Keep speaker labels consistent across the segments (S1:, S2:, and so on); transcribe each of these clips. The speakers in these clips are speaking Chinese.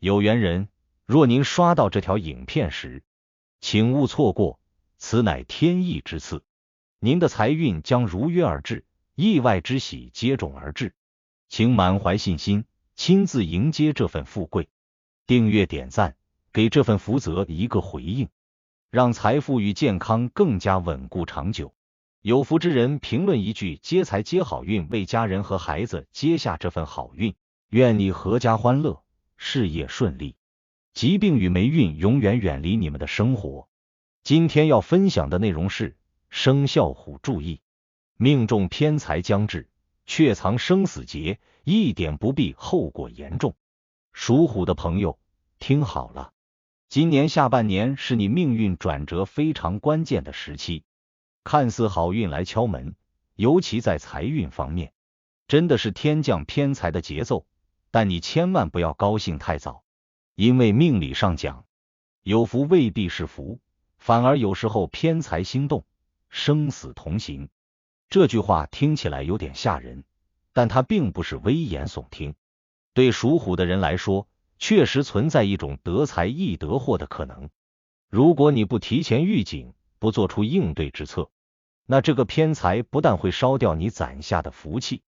S1: 有缘人，若您刷到这条影片时，请勿错过，此乃天意之赐，您的财运将如约而至，意外之喜接踵而至，请满怀信心，亲自迎接这份富贵。订阅点赞，给这份福泽一个回应，让财富与健康更加稳固长久。有福之人评论一句接财接好运，为家人和孩子接下这份好运，愿你阖家欢乐，事业顺利，疾病与霉运永远远离你们的生活。今天要分享的内容是生肖虎注意，命中偏财将至，却藏生死劫，一点不避后果严重。属虎的朋友听好了，今年下半年是你命运转折非常关键的时期，看似好运来敲门，尤其在财运方面，真的是天降偏财的节奏，但你千万不要高兴太早，因为命理上讲，有福未必是福，反而有时候偏财心动，生死同行。这句话听起来有点吓人，但它并不是危言耸听。对属虎的人来说，确实存在一种得财易得祸的可能。如果你不提前预警，不做出应对之策，那这个偏财不但会烧掉你攒下的福气，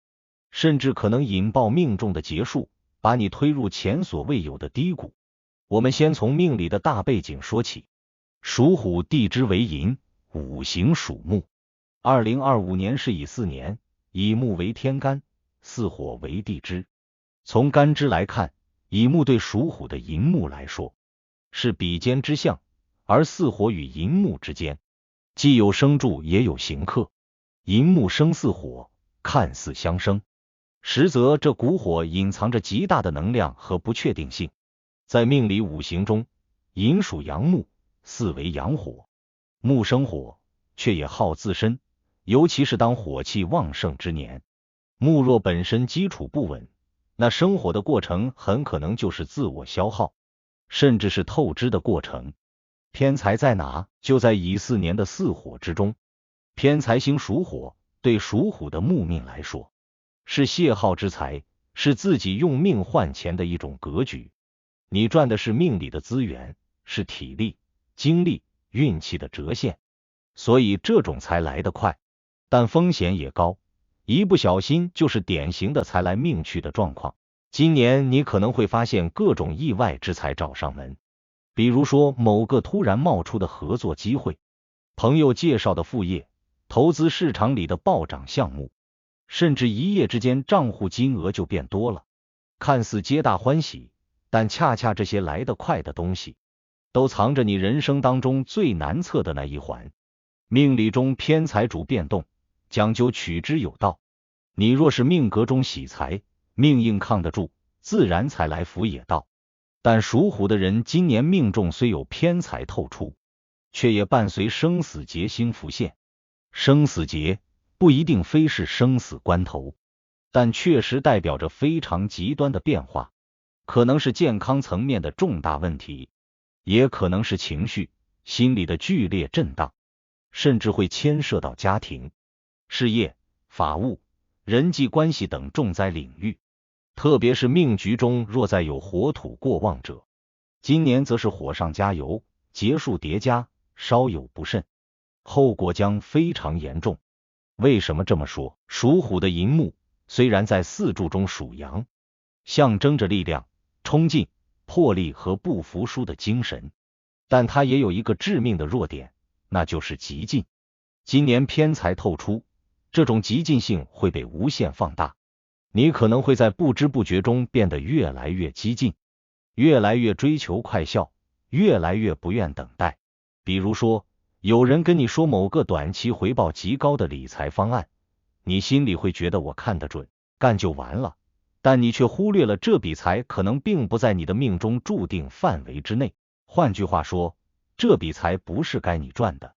S1: 甚至可能引爆命中的劫数，把你推入前所未有的低谷。我们先从命理的大背景说起。属虎地支为寅，五行属木。2025年是乙巳年，以木为天干，巳火为地支。从干支来看，乙木对属虎的寅木来说是比肩之象，而巳火与寅木之间既有生柱也有刑克，寅木生巳火，看似相生，实则这股火隐藏着极大的能量和不确定性。在命理五行中，寅属阳木，巳为阳火，木生火，却也好自身，尤其是当火气旺盛之年。木若本身基础不稳，那生火的过程很可能就是自我消耗，甚至是透支的过程。偏财在哪？就在乙巳年的巳火之中。偏财星属火，对属虎的木命来说，是泄耗之财，是自己用命换钱的一种格局。你赚的是命里的资源，是体力、精力、运气的折现，所以这种财来得快，但风险也高，一不小心就是典型的财来命去的状况。今年你可能会发现各种意外之财找上门，比如说某个突然冒出的合作机会，朋友介绍的副业，投资市场里的暴涨项目，甚至一夜之间账户金额就变多了，看似皆大欢喜，但恰恰这些来得快的东西，都藏着你人生当中最难测的那一环。命理中偏财主变动，讲究取之有道。你若是命格中喜财，命硬抗得住，自然财来福也到。但属虎的人今年命中虽有偏财透出，却也伴随生死劫星浮现。生死劫不一定非是生死关头，但确实代表着非常极端的变化，可能是健康层面的重大问题，也可能是情绪、心理的剧烈震荡，甚至会牵涉到家庭、事业、法务、人际关系等重灾领域。特别是命局中若再有火土过旺者，今年则是火上加油，劫数叠加，稍有不慎，后果将非常严重。为什么这么说？属虎的寅木虽然在四柱中属阳，象征着力量、冲劲、魄力和不服输的精神，但它也有一个致命的弱点，那就是激进。今年偏财透出，这种激进性会被无限放大，你可能会在不知不觉中变得越来越激进，越来越追求快效，越来越不愿等待。比如说，有人跟你说某个短期回报极高的理财方案，你心里会觉得我看得准，干就完了，但你却忽略了这笔财可能并不在你的命中注定范围之内。换句话说，这笔财不是该你赚的，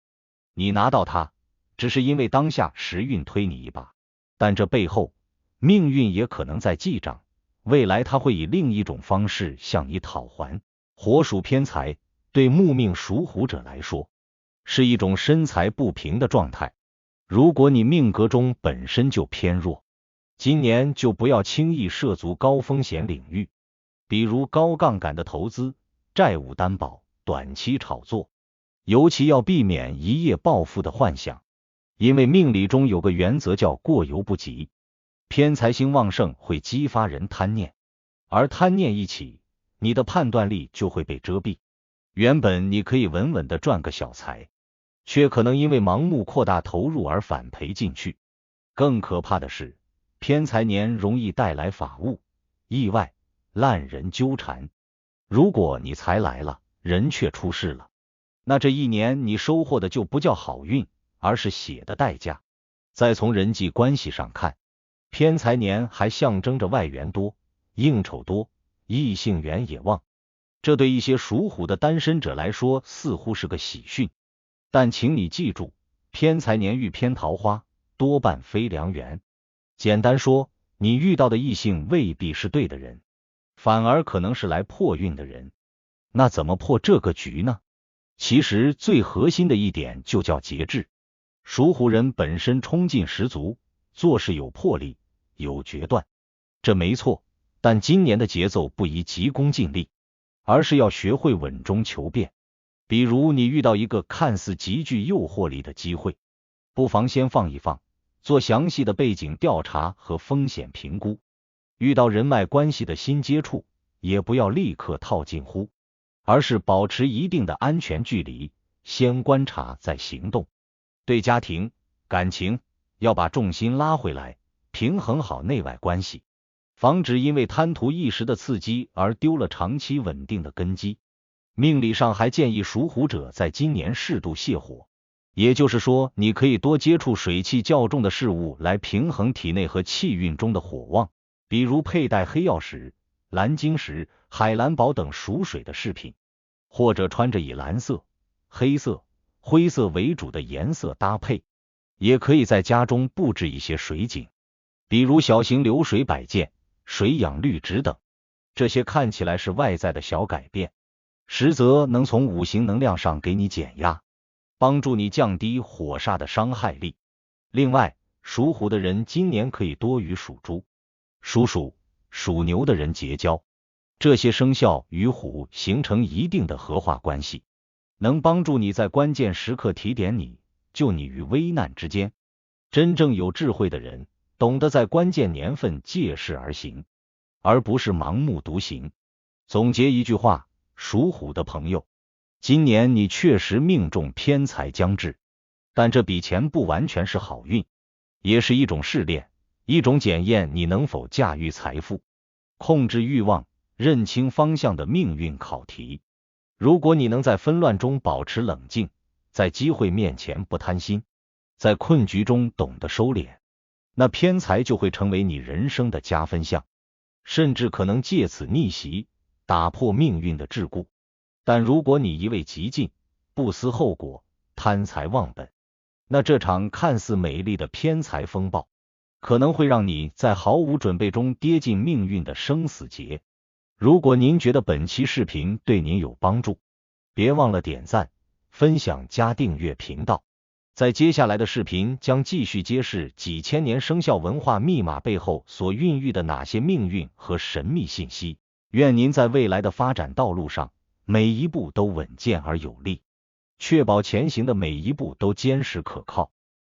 S1: 你拿到它只是因为当下时运推你一把，但这背后命运也可能在记账，未来它会以另一种方式向你讨还。火属偏财对木命属虎者来说是一种身财不平的状态。如果你命格中本身就偏弱，今年就不要轻易涉足高风险领域，比如高杠杆的投资、债务担保、短期炒作。尤其要避免一夜暴富的幻想，因为命理中有个原则叫过犹不及。偏财星旺盛会激发人贪念，而贪念一起，你的判断力就会被遮蔽。原本你可以稳稳的赚个小财，却可能因为盲目扩大投入而反赔进去。更可怕的是，偏财年容易带来法务、意外、烂人纠缠。如果你财来了，人却出事了，那这一年你收获的就不叫好运，而是血的代价。再从人际关系上看，偏财年还象征着外援多、应酬多、异性缘也旺。这对一些属虎的单身者来说似乎是个喜讯，但请你记住，偏财年遇偏桃花，多半非良缘。简单说，你遇到的异性未必是对的人，反而可能是来破运的人。那怎么破这个局呢？其实最核心的一点就叫节制。属虎人本身冲劲十足，做事有魄力，有决断，这没错，但今年的节奏不宜急功近利，而是要学会稳中求变。比如你遇到一个看似极具诱惑力的机会，不妨先放一放，做详细的背景调查和风险评估。遇到人脉关系的新接触，也不要立刻套近乎，而是保持一定的安全距离，先观察再行动。对家庭、感情要把重心拉回来，平衡好内外关系，防止因为贪图一时的刺激而丢了长期稳定的根基。命理上还建议属虎者在今年适度泻火，也就是说，你可以多接触水气较重的事物来平衡体内和气运中的火旺，比如佩戴黑曜石、蓝晶石、海蓝宝等属水的饰品，或者穿着以蓝色、黑色、灰色为主的颜色搭配。也可以在家中布置一些水景，比如小型流水摆件、水养绿植等。这些看起来是外在的小改变，实则能从五行能量上给你减压，帮助你降低火煞的伤害力。另外，属虎的人今年可以多与属猪、属鼠、属牛的人结交，这些生肖与虎形成一定的合化关系，能帮助你在关键时刻提点你，救你于危难之间。真正有智慧的人，懂得在关键年份借势而行，而不是盲目独行。总结一句话，属虎的朋友，今年你确实命中偏财将至，但这笔钱不完全是好运，也是一种试炼，一种检验你能否驾驭财富、控制欲望、认清方向的命运考题。如果你能在纷乱中保持冷静，在机会面前不贪心，在困局中懂得收敛，那偏财就会成为你人生的加分项，甚至可能借此逆袭，打破命运的桎梏。但如果你一味激进，不思后果，贪财忘本，那这场看似美丽的偏财风暴，可能会让你在毫无准备中跌进命运的生死劫。如果您觉得本期视频对您有帮助，别忘了点赞、分享加订阅频道。在接下来的视频将继续揭示几千年生肖文化密码背后所孕育的哪些命运和神秘信息。愿您在未来的发展道路上，每一步都稳健而有力，确保前行的每一步都坚实可靠。